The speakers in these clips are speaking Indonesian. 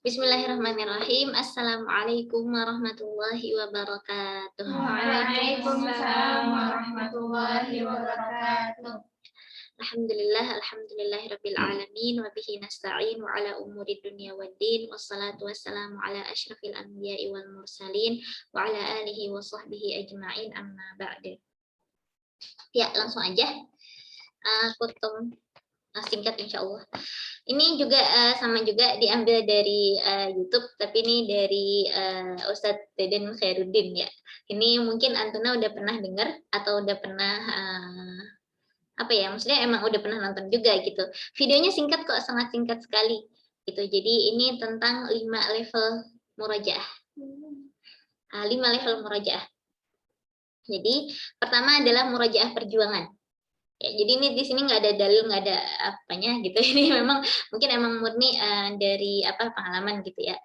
Bismillahirrahmanirrahim. Assalamualaikum warahmatullahi wabarakatuh. Waalaikumsalam warahmatullahi wabarakatuh. Alhamdulillahirabbil alamin wa bihi nasta'in wa ala umuri dunya waddin wassalatu wassalamu ala asyrafil anbiya'i wal mursalin wa ala alihi wa sahbihi ajma'in amma ba'du. Ya, langsung aja. Kutum singkat insya Allah. Ini juga sama juga diambil dari YouTube, tapi ini dari Ustadz Deden Khairuddin ya. Ini mungkin Antuna udah pernah dengar atau udah pernah apa ya? Maksudnya emang udah pernah nonton juga gitu. Videonya singkat kok, sangat singkat sekali. Gitu. Jadi ini tentang 5 level murajaah. 5 level murajaah. Jadi pertama adalah murajaah perjuangan. Ya, jadi ini di sini nggak ada dalil, nggak ada apanya gitu. Ini memang mungkin emang murni dari pengalaman gitu ya.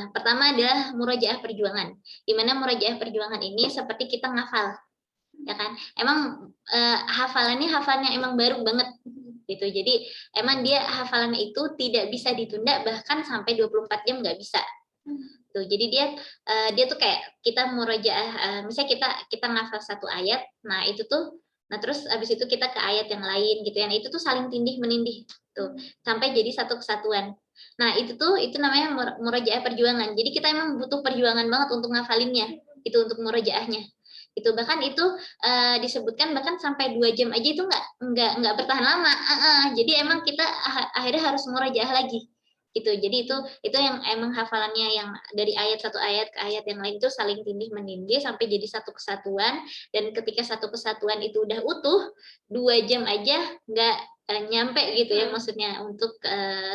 Pertama adalah murajaah perjuangan. Di mana murajaah perjuangan ini seperti kita ngafal, ya kan? Emang hafalannya emang baru banget gitu. Jadi emang dia hafalannya itu tidak bisa ditunda, bahkan sampai 24 jam nggak bisa. Tuh, jadi dia tuh kayak kita murajaah, misalnya kita ngafal satu ayat, nah terus abis itu kita ke ayat yang lain gitu ya. Nah, itu tuh saling tindih menindih tuh sampai jadi satu kesatuan. Nah, itu namanya murajaah perjuangan. Jadi kita emang butuh perjuangan banget untuk ngafalinnya, itu untuk murajaahnya. Itu bahkan itu disebutkan bahkan sampai 2 jam aja itu nggak bertahan lama. Jadi emang kita akhirnya harus murajaah lagi gitu. Jadi itu yang emang hafalannya yang dari satu ayat ke ayat yang lain itu saling tindih menindih sampai jadi satu kesatuan. Dan ketika satu kesatuan itu udah utuh, 2 jam aja nggak nyampe gitu ya, maksudnya untuk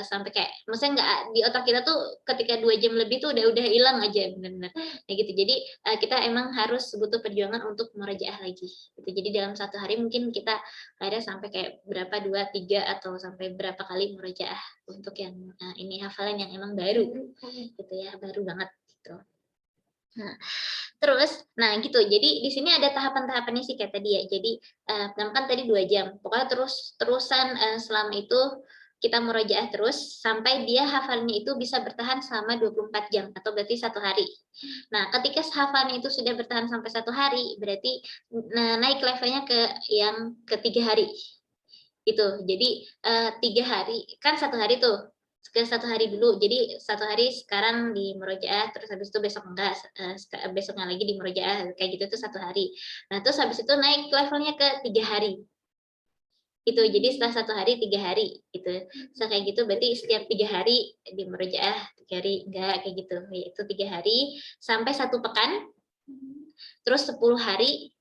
sampai kayak maksudnya nggak di otak kita tuh ketika 2 jam lebih tuh udah hilang aja benar-benar kayak gitu. Jadi kita emang harus butuh perjuangan untuk murajaah lagi gitu. Jadi dalam satu hari mungkin kita akhirnya sampai kayak berapa 2, 3 atau sampai berapa kali murajaah untuk yang ini hafalan yang emang baru gitu ya, baru banget gitu. Nah gitu. Jadi di sini ada tahapan-tahapannya sih kayak tadi ya. Jadi kan tadi 2 jam. Pokoknya terusan selama itu kita murojaah terus sampai dia hafalnya itu bisa bertahan selama 24 jam atau berarti 1 hari. Nah, ketika hafalnya itu sudah bertahan sampai 1 hari, berarti naik levelnya ke yang ke-3 hari. Gitu. Jadi 3 hari, kan 1 hari tuh ke 1 hari dulu. Jadi 1 hari sekarang di murojaah, terus habis itu besok enggak, besoknya lagi di murojaah, kayak gitu tuh 1 hari. Nah, terus habis itu naik levelnya ke 3 hari. Gitu. Jadi setelah 1 hari 3 hari gitu. Kayak gitu berarti setiap 3 hari di murojaah, 3 hari enggak, kayak gitu. Itu 3 hari sampai 1 pekan. Terus 10 hari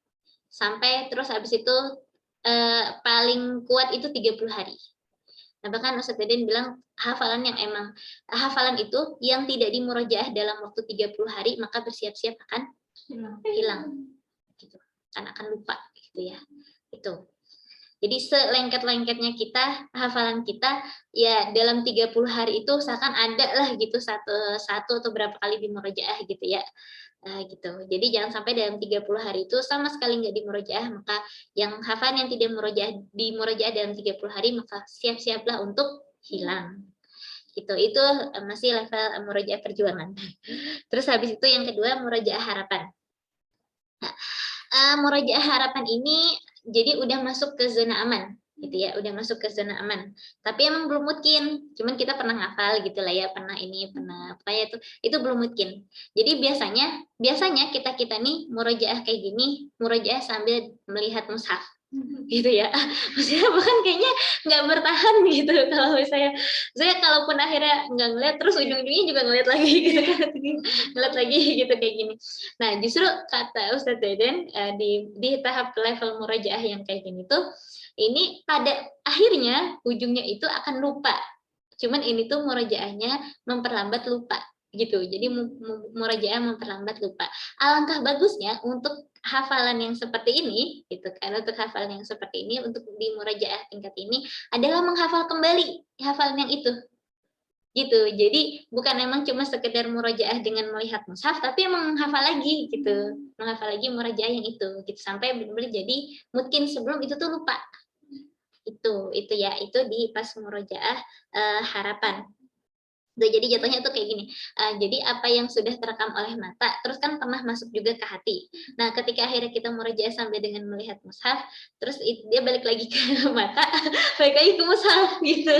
sampai terus habis itu paling kuat itu 30 hari. Nah, bahkan Ustadz Deden bilang hafalan itu yang tidak dimurojaah dalam waktu 30 hari maka bersiap-siap akan hilang. Gitu. Akan lupa gitu ya. Itu. Jadi selengket-lengketnya kita, hafalan kita ya dalam 30 hari itu usahakan ada lah gitu satu atau berapa kali dimurojaah gitu ya. Gitu. Jadi jangan sampai dalam 30 hari itu sama sekali nggak dimurojaah, maka yang hafalan yang tidak dimurojaah dalam 30 hari maka siap-siaplah untuk hilang. Gitu. Itu masih level murojaah perjuangan. Terus habis itu yang kedua murojaah harapan. Nah, murojaah harapan ini jadi udah masuk ke zona aman gitu ya, udah masuk ke zona aman. Tapi emang belum mungkin, cuman kita pernah ngafal gitu lah ya, pernah kayak itu belum mungkin. Jadi biasanya kita nih murojaah kayak gini, murojaah sambil melihat mushaf gitu ya. Maksudnya bahkan kayaknya nggak bertahan gitu kalau saya kalaupun akhirnya nggak ngeliat terus ujung-ujungnya juga ngeliat lagi gitu kan, ngeliat lagi gitu kayak gini. Nah justru kata Ustadz Deden di tahap level murojaah yang kayak gini tuh, ini pada akhirnya ujungnya itu akan lupa. Cuman ini tuh murojaahnya memperlambat lupa gitu. Jadi murojaah memperlambat lupa. Alangkah bagusnya untuk hafalan yang seperti ini gitu kan, untuk hafalan yang seperti ini untuk di murojaah tingkat ini adalah menghafal kembali hafalan yang itu. Gitu. Jadi bukan emang cuma sekedar murojaah dengan melihat mushaf, tapi emang menghafal lagi gitu. Menghafal lagi murojaah yang itu gitu sampai benar-benar jadi mungkin sebelum itu tuh lupa. Itu ya, itu di pas murojaah harapan. Jadi jatuhnya tuh kayak gini, jadi apa yang sudah terekam oleh mata, terus kan pernah masuk juga ke hati. Nah, ketika akhirnya kita murojaah sampai dengan melihat mushaf, terus dia balik lagi ke mata, balik lagi ke mushaf gitu,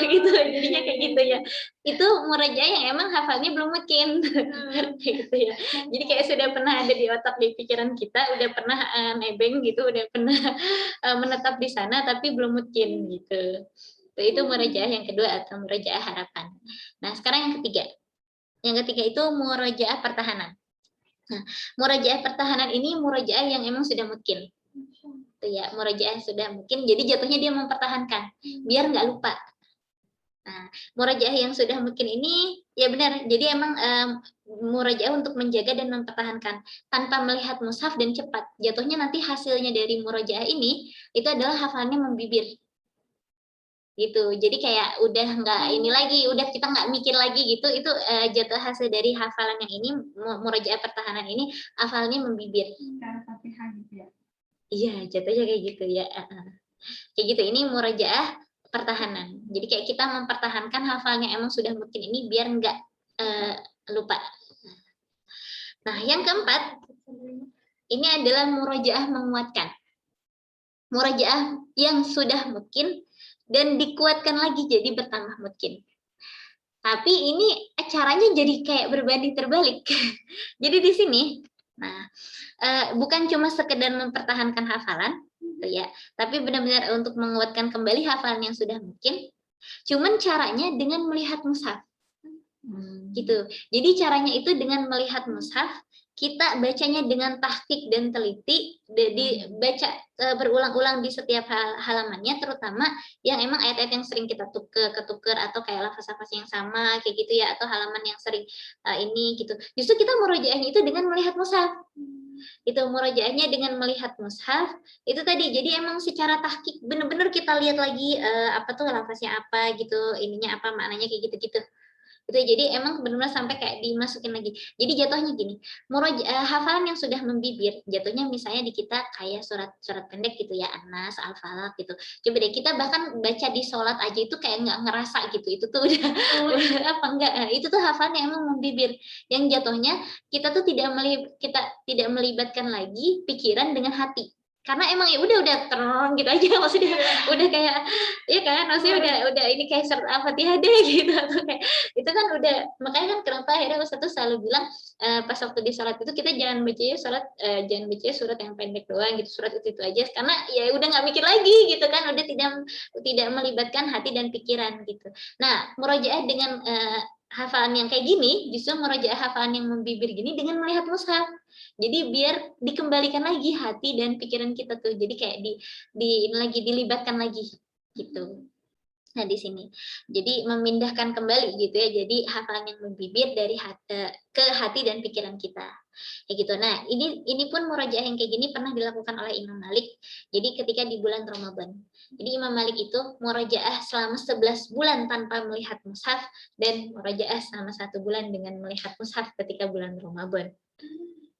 gitu. Jadinya kayak gitu ya. Itu murojaah yang emang hafalnya belum mungkin, gitu ya. Jadi kayak sudah pernah ada di otak, di pikiran kita, udah pernah nebeng gitu, udah pernah menetap di sana, tapi belum mungkin gitu. Itu murojaah yang kedua atau murojaah harapan. Nah, sekarang yang ketiga. Yang ketiga itu murojaah pertahanan. Nah, murojaah pertahanan ini murojaah yang emang sudah mungkin. Itu ya, murojaah sudah mungkin. Jadi jatuhnya dia mempertahankan biar nggak lupa. Nah, murojaah yang sudah mungkin ini ya benar. Jadi emang murojaah untuk menjaga dan mempertahankan tanpa melihat mushaf dan cepat. Jatuhnya nanti hasilnya dari murojaah ini itu adalah hafalannya membibir. Gitu, jadi kayak udah nggak ini lagi, udah kita nggak mikir lagi gitu, itu jatuh hasil dari hafalan yang ini, murojaah pertahanan ini hafalannya membibir. Kayak Fatihah gitu ya. Iya, jatuhnya kayak gitu ya. Kayak gitu, ini murojaah pertahanan. Jadi kayak kita mempertahankan hafalnya emang sudah mungkin ini biar nggak lupa. Nah, yang keempat, ini adalah murojaah menguatkan. Murojaah yang sudah mungkin dan dikuatkan lagi jadi bertambah mungkin. Tapi ini caranya jadi kayak berbanding terbalik. Jadi di sini, nah bukan cuma sekedar mempertahankan hafalan, gitu ya, tapi benar-benar untuk menguatkan kembali hafalan yang sudah mungkin. Cuman caranya dengan melihat mushaf. Gitu. Jadi caranya itu dengan melihat mushaf, kita bacanya dengan tahqiq dan teliti, dibaca berulang-ulang di setiap halamannya, terutama yang emang ayat-ayat yang sering kita ketuker atau kayak lafaz-lafaz yang sama kayak gitu ya, atau halaman yang sering ini gitu. Justru kita murojaahnya itu dengan melihat mushaf. Itu murojaahnya dengan melihat mushaf itu tadi. Jadi emang secara tahqiq bener-bener kita lihat lagi apa tuh lafaznya apa gitu, ininya apa, maknanya kayak gitu-gitu. Gitu, jadi emang benar-benar sampai kayak dimasukin lagi. Jadi jatuhnya gini, hafalan yang sudah membibir, jatuhnya misalnya di kita kayak surat pendek gitu ya, An-Nas, Al-Falaq gitu. Coba deh kita bahkan baca di sholat aja itu kayak nggak ngerasa gitu, itu tuh udah apa enggak, itu tuh hafalan yang emang membibir, yang jatuhnya kita tuh tidak melibatkan lagi pikiran dengan hati. Karena emang ya udah terong gitu aja, maksudnya udah kayak ya kan, maksudnya udah ini kayak surat Al-Fatihah deh gitu, atau kayak itu kan udah, makanya kan kenapa akhirnya Ustaz tuh selalu bilang pas waktu di sholat itu kita jangan baca surat yang pendek doang gitu, surat itu aja, karena ya udah nggak mikir lagi gitu kan, udah tidak melibatkan hati dan pikiran gitu. Nah, murojaah dengan hafalan yang kayak gini, justru murojaah hafalan yang membibir gini dengan melihat mushaf. Jadi biar dikembalikan lagi hati dan pikiran kita tuh, jadi kayak dilibatkan lagi gitu. Nah, di sini. Jadi memindahkan kembali gitu ya. Jadi hafalan yang membibir dari ke hati dan pikiran kita. Kayak gitu. Nah, ini pun murojaah yang kayak gini pernah dilakukan oleh Imam Malik. Jadi ketika di bulan Ramadan. Jadi Imam Malik itu murojaah selama 11 bulan tanpa melihat mushaf dan murojaah selama 1 bulan dengan melihat mushaf ketika bulan Ramadan.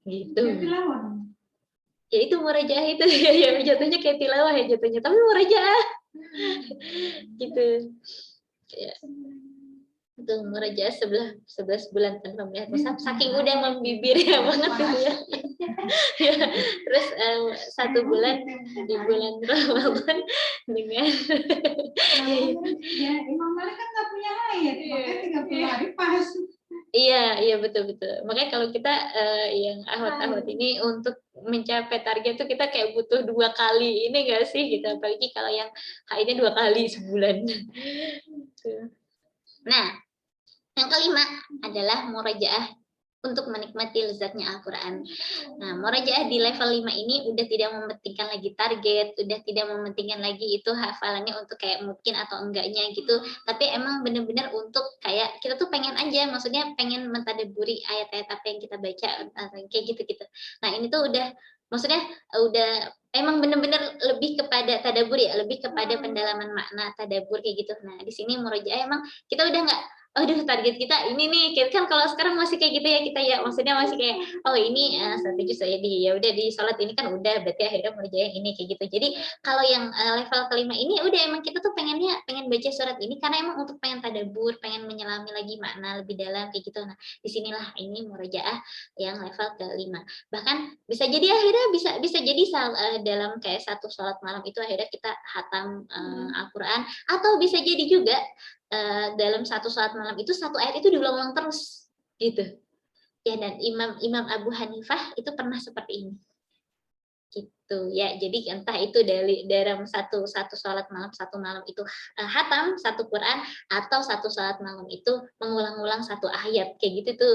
Gitu. Ya itu murojaah itu ya jatuhnya kayak tilawah ya jatuhnya, tapi murojaah. Gitu ya. Itu murojaah 11 bulan tanpa melihat mushaf, saking udah membibirnya banget gitu ya. Ya. Terus 1 bulan di bulan Ramadan dengan ya Imam Malik kan nggak punya hayat, makanya 30 hari pas. Iya betul. Makanya kalau kita yang ahwat ini untuk mencapai target itu kita kayak butuh 2 kali ini nggak sih gitu, apalagi kalau yang haidnya 2 kali sebulan. Nah, yang kelima adalah murojaah untuk menikmati lezatnya Al-Quran. Nah, murojaah di level 5 ini udah tidak mementingkan lagi target, udah tidak mementingkan lagi itu hafalannya untuk kayak mungkin atau enggaknya gitu, tapi emang bener-bener untuk kayak kita tuh pengen aja, maksudnya pengen mentadaburi ayat-ayat apa yang kita baca, kayak gitu-gitu. Nah, ini tuh udah, maksudnya udah emang bener-bener lebih kepada tadabur ya, lebih kepada pendalaman makna tadabur kayak gitu. Nah, di sini murojaah emang kita udah nggak aduh target kita ini nih, kan kalau sekarang masih kayak gitu ya kita ya, maksudnya masih kayak oh ini 1 juz saya ya udah di sholat ini kan udah berarti akhirnya murojaah ini kayak gitu. Jadi kalau yang level kelima ini udah emang kita tuh pengen baca surat ini karena emang untuk pengen tadabbur, pengen menyelami lagi makna lebih dalam kayak gitu. Nah, disinilah ini murojaah yang level kelima. Bahkan bisa jadi akhirnya bisa jadi dalam kayak satu sholat malam itu akhirnya kita hatam Al-Quran, atau bisa jadi juga dalam satu sholat malam itu satu ayat itu diulang-ulang terus gitu ya. Dan Imam Abu Hanifah itu pernah seperti ini gitu ya. Jadi entah itu dalam satu sholat malam, satu malam itu hatam satu Quran, atau satu sholat malam itu mengulang-ulang satu ayat kayak gitu tuh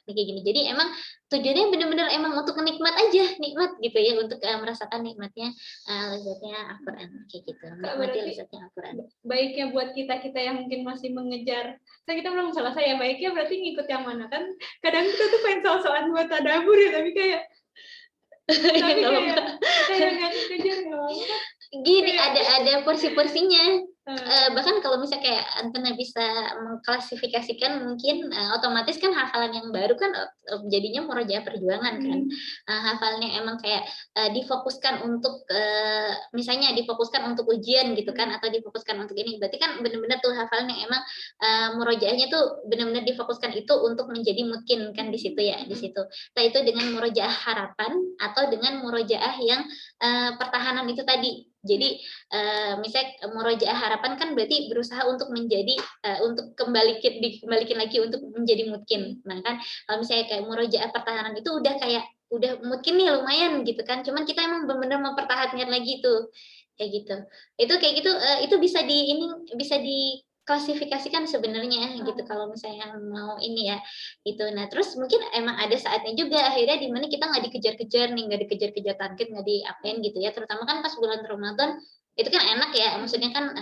kayak gini. Jadi emang tujuannya benar-benar emang untuk nikmat aja, nikmat gitu ya, untuk merasakan nikmatnya lezatnya Al-Quran kayak gitu, menikmati lezatnya Al-Quran. Baiknya buat kita yang mungkin masih mengejar, kita belum selesai ya, baiknya berarti ngikut yang mana kan? Kadang kita tuh pengen soal-soal buat tadabbur ya, tapi kayak nggak dikejar gini, ada porsi-porsinya. Bahkan kalau misalnya kayak Antena bisa mengklasifikasikan mungkin otomatis kan hafalan yang baru kan jadinya murojaah perjuangan kan. Hafalnya emang kayak difokuskan untuk misalnya difokuskan untuk ujian gitu kan, atau difokuskan untuk ini, berarti kan benar-benar tuh hafalan yang emang murojaahnya tuh benar-benar difokuskan itu untuk menjadi mungkin kan di situ ya, di situ. Nah itu dengan murojaah harapan atau dengan murojaah yang pertahanan itu tadi. Jadi misalnya murojaah harapan kan berarti berusaha untuk menjadi untuk dikembalikan lagi untuk menjadi mungkin. Nah kan kalau misalnya kayak murojaah pertahanan itu udah mungkin nih lumayan gitu kan. Cuman kita emang benar-benar mempertahankan lagi tuh kayak gitu. Itu bisa diklasifikasikan sebenarnya gitu kalau misalnya mau ini ya gitu. Nah terus mungkin emang ada saatnya juga akhirnya dimana kita nggak dikejar-kejar nih, nggak dikejar-kejar target, nggak diapain gitu ya, terutama kan pas bulan Ramadan itu kan enak ya, maksudnya kan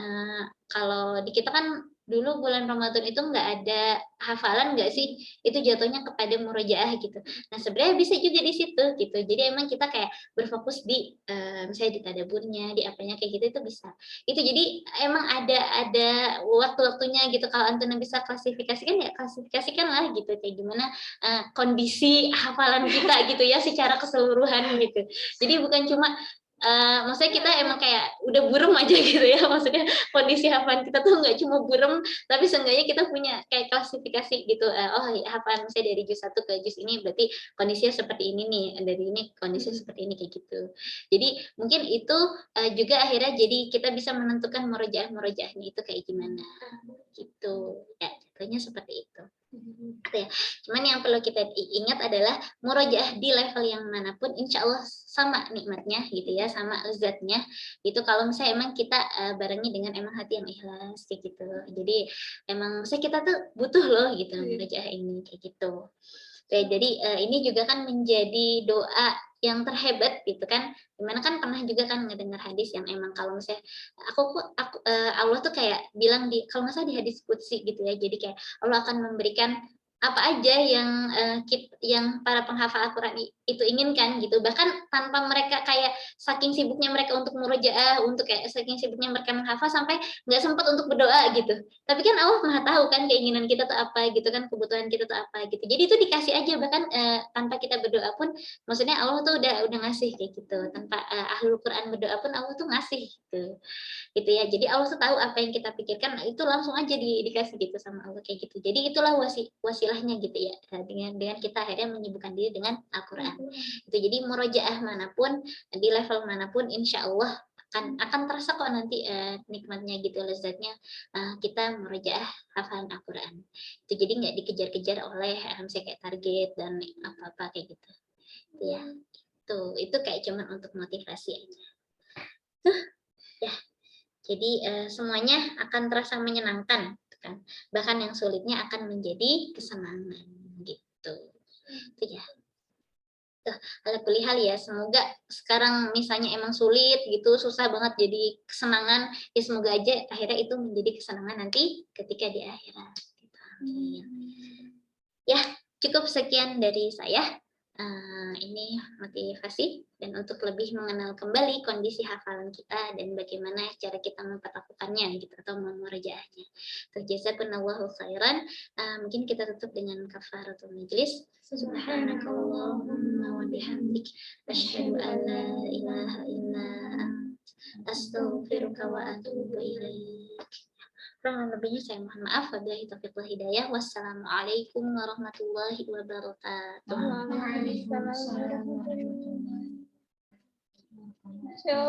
kalau di kita kan dulu bulan Ramadan itu nggak ada hafalan nggak sih, itu jatuhnya kepada murojaah gitu. Nah sebenarnya bisa juga di situ gitu, jadi emang kita kayak berfokus di misalnya di tadaburnya, di apanya kayak gitu, itu bisa itu. Jadi emang ada waktu-waktunya gitu. Kalau Antuna bisa klasifikasikan ya klasifikasikan lah gitu, kayak gimana kondisi hafalan kita gitu ya secara keseluruhan gitu. Jadi bukan cuma maksudnya kita emang kayak udah burem aja gitu ya, maksudnya kondisi hafalan kita tuh nggak cuma burem, tapi seenggaknya kita punya kayak klasifikasi gitu. Oh ya, hafalan misalnya dari juz 1 ke juz ini berarti kondisinya seperti ini nih, dari ini kondisinya seperti ini kayak gitu. Jadi mungkin itu juga akhirnya jadi kita bisa menentukan murojaahnya itu kayak gimana gitu ya, jatuhnya seperti itu. Ya. Cuman yang perlu kita ingat adalah murojaah di level yang manapun insya Allah sama nikmatnya gitu ya, sama lezatnya itu kalau misalnya emang kita barengi dengan emang hati yang ikhlas kayak gitu. Jadi emang kita tuh butuh loh gitu murojaah ini kayak gitu. Jadi ini juga kan menjadi doa yang terhebat gitu kan, dimana kan pernah juga kan ngedengar hadis yang emang kalau misalnya Allah tuh kayak bilang kalau nggak salah di hadis qudsi gitu ya, jadi kayak Allah akan memberikan apa aja yang para penghafal Al-Quran itu inginkan gitu, bahkan tanpa mereka kayak saking sibuknya mereka untuk murojaah, untuk kayak saking sibuknya mereka menghafal sampai nggak sempat untuk berdoa gitu. Tapi kan Allah Maha tahu kan keinginan kita tuh apa gitu kan, kebutuhan kita tuh apa gitu. Jadi itu dikasih aja, bahkan tanpa kita berdoa pun, maksudnya Allah tuh udah ngasih kayak gitu. Tanpa Ahlul Quran berdoa pun Allah tuh ngasih gitu ya. Jadi Allah tuh tahu apa yang kita pikirkan, itu langsung aja dikasih gitu sama Allah kayak gitu. Jadi itulah wasilahnya gitu ya, dengan kita akhirnya menyibukkan diri dengan Al-Quran. Itu jadi murojaah manapun, di level manapun, insya Allah akan terasa kok nanti nikmatnya gitu, lezatnya kita murojaah hafalan Al-Quran. Itu jadi nggak dikejar-kejar oleh misalnya kayak target dan apa-apa kayak gitu. Ya, itu kayak cuman untuk motivasi aja. Tuh, ya. Jadi semuanya akan terasa menyenangkan, kan? Bahkan yang sulitnya akan menjadi kesenangan gitu. Itu ya. Ala kulli hal ya, semoga sekarang misalnya emang sulit gitu, susah banget jadi kesenangan, ya semoga aja akhirnya itu menjadi kesenangan nanti ketika di akhirat. Gitu. Ya, cukup sekian dari saya. Ini motivasi dan untuk lebih mengenal kembali kondisi hafalan kita dan bagaimana cara kita memperlakukannya gitu atau memurojaahnya. Jazakumullahu khairan. Mungkin kita tutup dengan kafaratul majlis. Subhanakallahumma wa bihamdik asyhadu an la ilaha illa anta astaghfiruka wa atubu ilaik. Kurang lebihnya saya mohon maaf. Wabillahi taufiq wal hidayah. Wassalamualaikum warahmatullahi wabarakatuh. Waalaikumsalam warahmatullahi wabarakatuh.